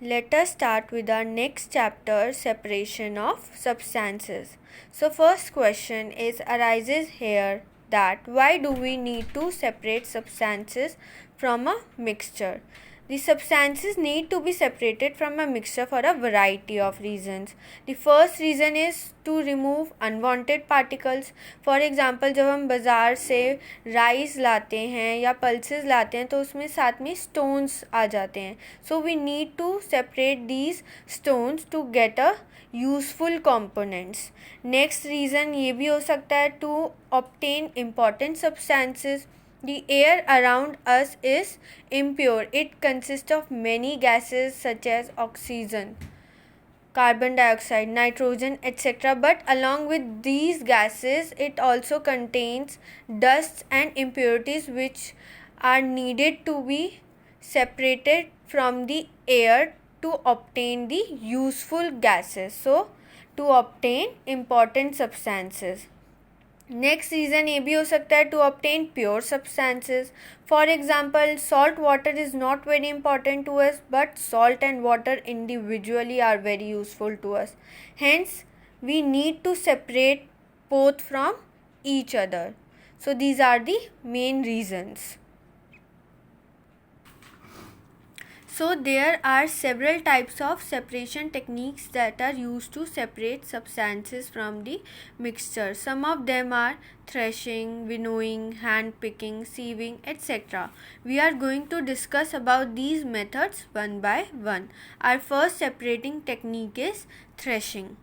Let us start with our next chapter, separation of substances. So first question arises here that why do we need to separate substances from a mixture? The substances need to be separated from a mixture for a variety of reasons. The first reason is to remove unwanted particles. For example, जब हम बाज़ार से rice लाते हैं या pulses लाते हैं तो उसमें साथ में स्टोन्स आ जाते हैं. So we need to separate these stones to get a useful components. Next reason ये भी हो सकता है to obtain important substances. The air around us is impure. It consists of many gases such as oxygen, carbon dioxide, nitrogen, etc. But along with these gases, it also contains dusts and impurities which are needed to be separated from the air to obtain the useful gases. So, to obtain important substances. Next reason ये भी हो सकता है to obtain pure substances. For example, salt water is not very important to us but salt and water individually are very useful to us. Hence we need to separate both from each other. So these are the main reasons. So there are several types of separation techniques that are used to separate substances from the mixture. Some of them are threshing, winnowing, hand picking, sieving, etc. We are going to discuss about these methods one by one. Our first separating technique is threshing.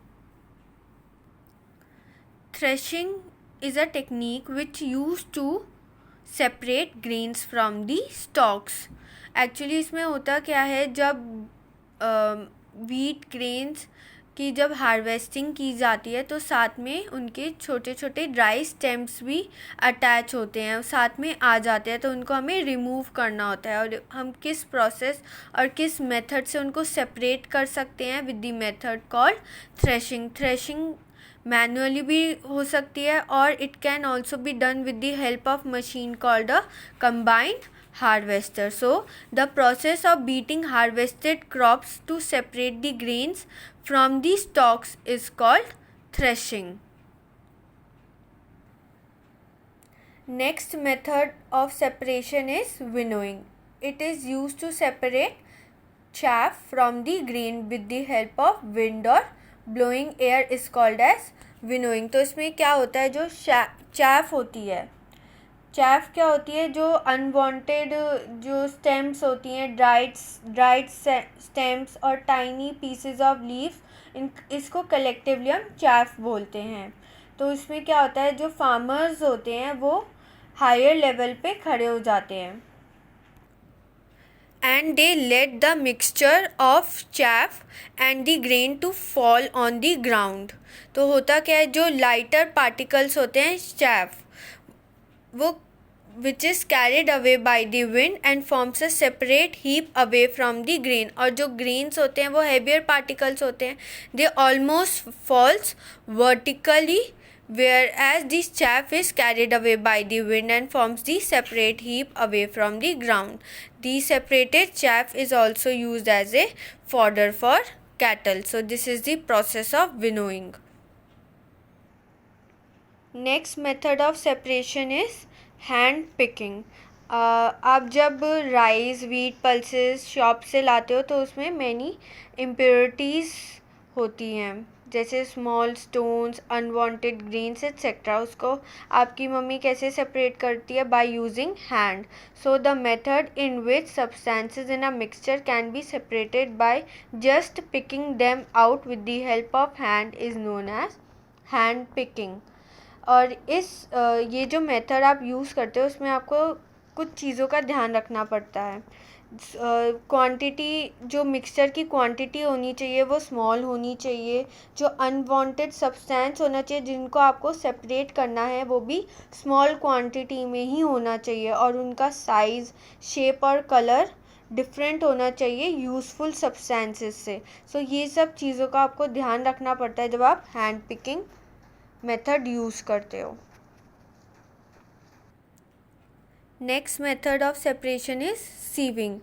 Threshing is a technique which used to separate grains from the stalks. Actually इसमें होता क्या है, जब wheat grains की जब harvesting की जाती है तो साथ में उनके छोटे छोटे ड्राई स्टेम्स भी अटैच होते हैं, साथ में आ जाते हैं, तो उनको हमें रिमूव करना होता है. और हम किस प्रोसेस और किस मेथड से उनको सेपरेट कर सकते हैं? With the method called threshing. Threshing manually भी हो सकती है और it can also be done with the help of machine called a combined harvester. So the process of beating harvested crops to separate the grains from the stalks is called threshing. Next method of separation is winnowing. It is used to separate chaff from the grain with the help of wind or blowing air is called as winnowing. तो इसमें क्या होता है, जो chaff होती है, chaff क्या होती है, जो अनवांटेड जो स्टेम्स होती हैं, ड्राइड स्टेम्स और टाइनी पीसेस ऑफ लीव्स, इसको कलेक्टिवली हम चैफ बोलते हैं. तो इसमें क्या होता है, जो फार्मर्स होते हैं वो हायर लेवल पे खड़े हो जाते हैं and they let the mixture of chaff and the grain to fall on the ground. तो होता क्या है, जो लाइटर पार्टिकल्स होते हैं chaff, वो which is carried away by the wind and forms a separate heap away from the grain. और जो grains होते हैं वो heavier particles होते हैं, they almost falls vertically, whereas the chaff is carried away by the wind and forms the separate heap away from the ground. The separated chaff is also used as a fodder for cattle. So this is the process of winnowing. Next method of separation is hand picking. आप जब rice, wheat, pulses shop से लाते हो तो उसमें many impurities होती हैं, जैसे small stones, unwanted grains etcetera. उसको आपकी मम्मी कैसे सेपरेट करती है? By using hand. So the method in which substances in a mixture can be separated by just picking them out with the help of hand is known as hand picking. और ये जो method आप use करते हो उसमें आपको कुछ चीज़ों का ध्यान रखना पड़ता है. क्वांटिटी, जो मिक्सचर की क्वांटिटी होनी चाहिए वो स्मॉल होनी चाहिए. जो अनवांटेड सब्सटेंस होना चाहिए जिनको आपको सेपरेट करना है वो भी स्मॉल क्वांटिटी में ही होना चाहिए. और उनका साइज़, शेप और कलर डिफरेंट होना चाहिए यूज़फुल सब्सटेंसेस से. सो ये सब चीज़ों का आपको ध्यान रखना पड़ता है जब आप हैंड पिकिंग मेथड यूज़ करते हो. Next method of separation is sieving.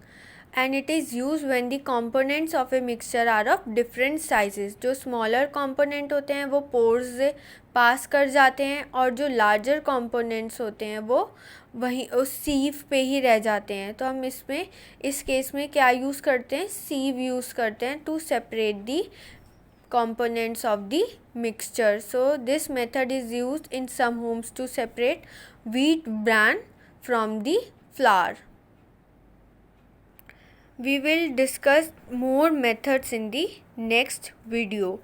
and it is used when the components of a mixture are of different sizes. जो smaller component होते हैं वो pores से पास कर जाते हैं और जो larger components होते हैं वो वहीं उस sieve पे ही रह जाते हैं. तो हम इसमें इस केस में क्या यूज़ करते हैं, sieve यूज़ करते हैं to separate the components of the mixture. So this method is used in some homes to separate wheat bran from the flour. We will discuss more methods in the next video.